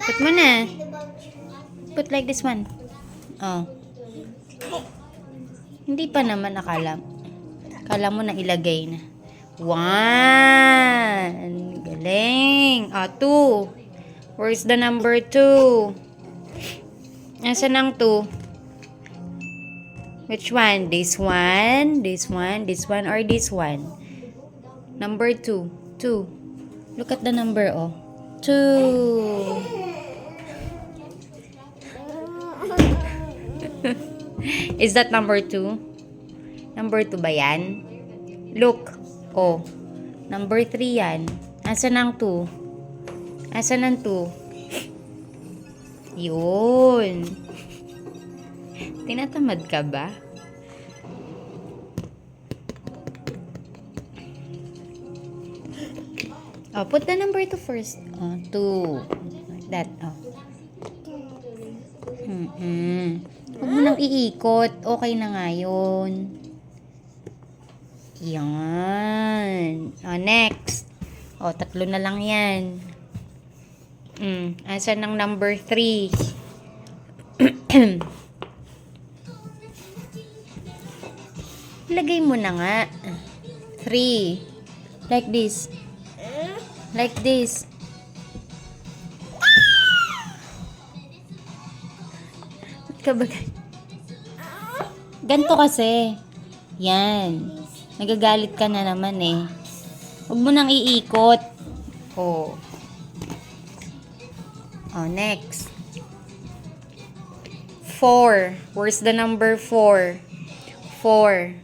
Put mo na. Put like this one. Oh. Hindi pa naman akala. Akala mo na ilagay na. 1. Galing. Ah, 2. Where's the number 2? Nasaan ang 2? Which one? This one? This one? This one? Or this one? Number 2. 2. Look at the number, oh. 2. Is that number 2? Number 2 ba yan? Look. Oh. Number 3 yan. Asan ang 2? Asan ang 2? Yun. Tinatamad ka ba? Oh, put the number 2 first. Oh, 2. Like that. Oh. Huwag mo nang iikot. Okay na nga yun. Yan. Oh, next. Oh, 3 na lang yan. Asan ang number 3? Lagay mo na nga. 3. Like this. Like this. Ganto kasi. Yan. Nagagalit ka na naman eh. Huwag mo nang iikot. Oh. Oh, next. 4. Where's the number 4? 4.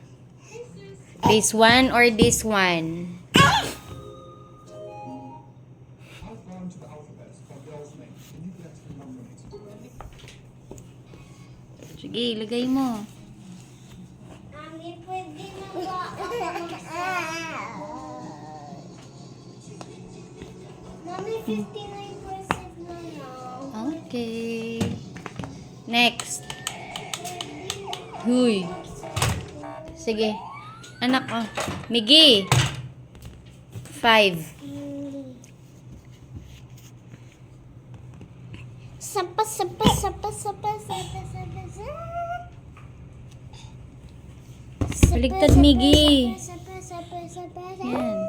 This one or this one? Sige, ilagay mo. Mami, pwede na ba ako Mami, 59% na now. Okay. Next. Huy. Sige. Anak, oh. Miggy. 5. Sapa. Baligtad, Miggy. Sapa. Yan.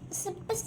Sapa.